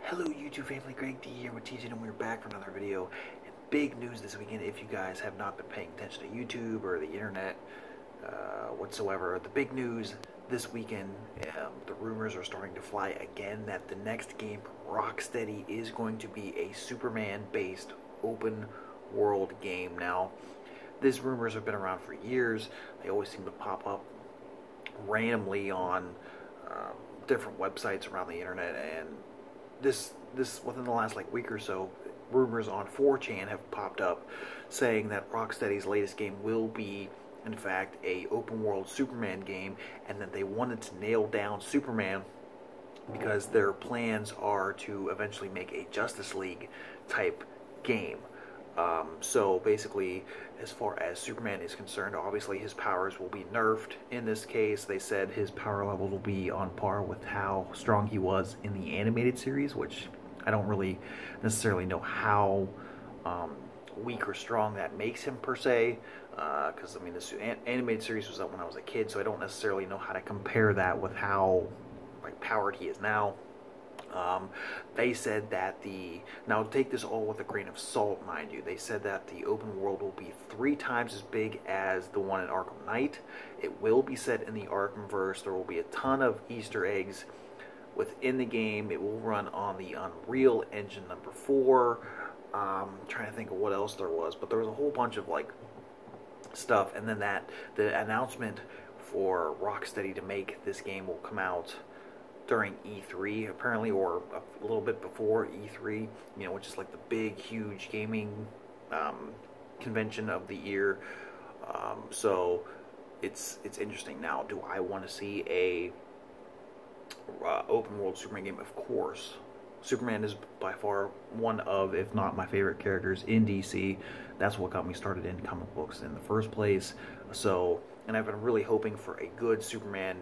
Hello YouTube family, Greg D here with TJ, and we're back for another video. And big news this weekend, if you guys have not been paying attention to YouTube or the internet whatsoever, the big news this weekend, the rumors are starting to fly again that the next game from Rocksteady is going to be a Superman-based open world game. Now, these rumors have been around for years. They always seem to pop up randomly on different websites around the internet, and this within the last week or so, rumors on 4chan have popped up saying that Rocksteady's latest game will be in fact a open world Superman game, and that they wanted to nail down Superman because their plans are to eventually make a Justice League type game. So basically, as far as Superman is concerned, obviously his powers will be nerfed in this case. They said his power level will be on par with how strong he was in the animated series, which I don't really necessarily know how weak or strong that makes him per se, because I mean this animated series was up when I was a kid, so I don't necessarily know how to compare that with how powered he is now. They said that now take this all with a grain of salt, mind you, they said that the open world will be 3 times as big as the one in Arkham Knight. It will be set in the Arkhamverse. There will be a ton of Easter eggs within the game. It will run on the Unreal Engine #4. Trying to think of what else there was, but there was a whole bunch of stuff. And then the announcement for Rocksteady to make this game will come out during E3 apparently, or a little bit before E3, which is like the big huge gaming convention of the year. So it's interesting. Now, do I want to see a open world Superman game? Of course. Superman is by far one of, if not my favorite characters in DC. That's what got me started in comic books in the first place. So, and I've been really hoping for a good Superman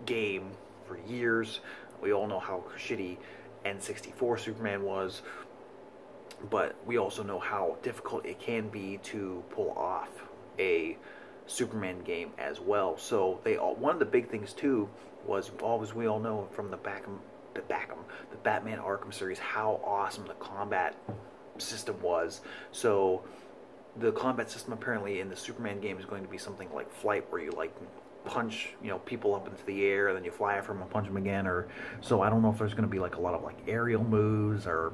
game for years. We all know how shitty N64 Superman was, but we also know how difficult it can be to pull off a Superman game as well. So one of the big things too was, we all know from the Batman Arkham series how awesome the combat system was. So the combat system apparently in the Superman game is going to be something like Flight, where you punch people up into the air and then you fly after them and punch them again. Or so I don't know if there's going to be a lot of aerial moves, or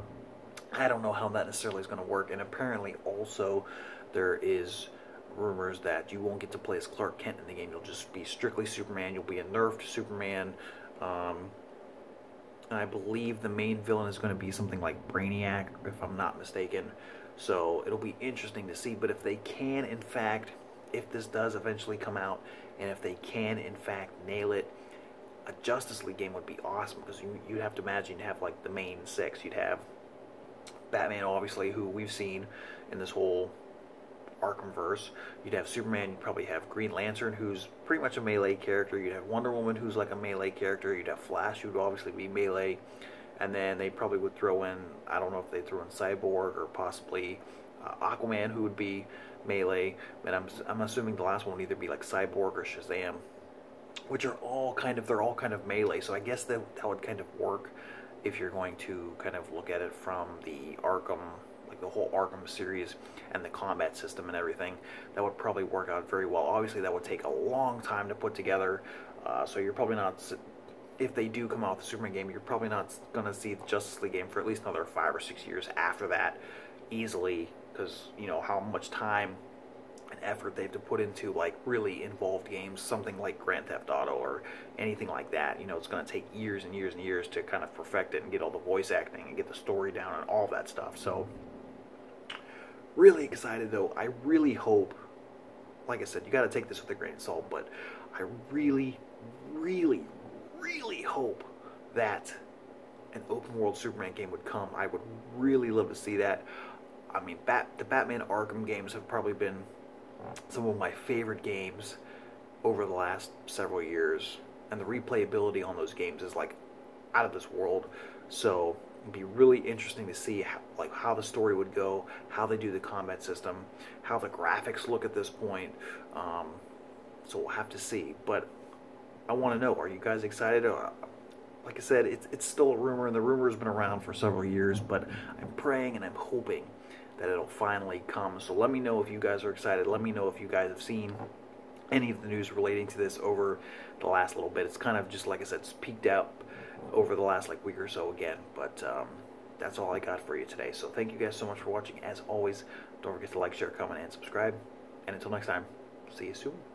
I don't know how that necessarily is going to work. And apparently also there is rumors that you won't get to play as Clark Kent in the game. You'll just be strictly Superman. You'll be a nerfed Superman. And I believe the main villain is going to be something like Brainiac, if I'm not mistaken. So it'll be interesting to see. But if they can, in fact, if this does eventually come out, and if they can, in fact, nail it, a Justice League game would be awesome, because you'd have to imagine you'd have the main 6. You'd have Batman, obviously, who we've seen in this whole Arkhamverse. You'd have Superman. You'd probably have Green Lantern, who's pretty much a melee character. You'd have Wonder Woman, who's a melee character. You'd have Flash, who'd obviously be melee. And then they probably would throw in, I don't know if they threw in Cyborg, or possibly Aquaman, who would be melee. And I'm assuming the last one would either be Cyborg or Shazam, which are they're all kind of melee. So I guess that would kind of work if you're going to kind of look at it from the Arkham, the whole Arkham series and the combat system and everything. That would probably work out very well. Obviously that would take a long time to put together, so you're probably not, if they do come out with the Superman game, you're probably not going to see the Justice League game for at least another 5 or 6 years after that, easily, because how much time and effort they have to put into really involved games, something like Grand Theft Auto or anything like that. It's going to take years and years and years to kind of perfect it and get all the voice acting and get the story down and all that stuff. So really excited though. I really hope, like I said, you got to take this with a grain of salt, but I really, really, really hope that an open world Superman game would come. I would really love to see that. I mean, the Batman Arkham games have probably been some of my favorite games over the last several years, and the replayability on those games is out of this world. So it'd be really interesting to see how the story would go, how they do the combat system, how the graphics look at this point. So we'll have to see. But I want to know, are you guys excited? like I said, it's still a rumor, and the rumor has been around for several years, but I'm praying and I'm hoping that it'll finally come. So let me know if you guys are excited. Let me know if you guys have seen any of the news relating to this over the last little bit. It's kind of just, like I said, it's peaked out over the last like week or so again, but that's all I got for you today. So thank you guys so much for watching. As always, don't forget to like, share, comment, and subscribe. And until next time, see you soon.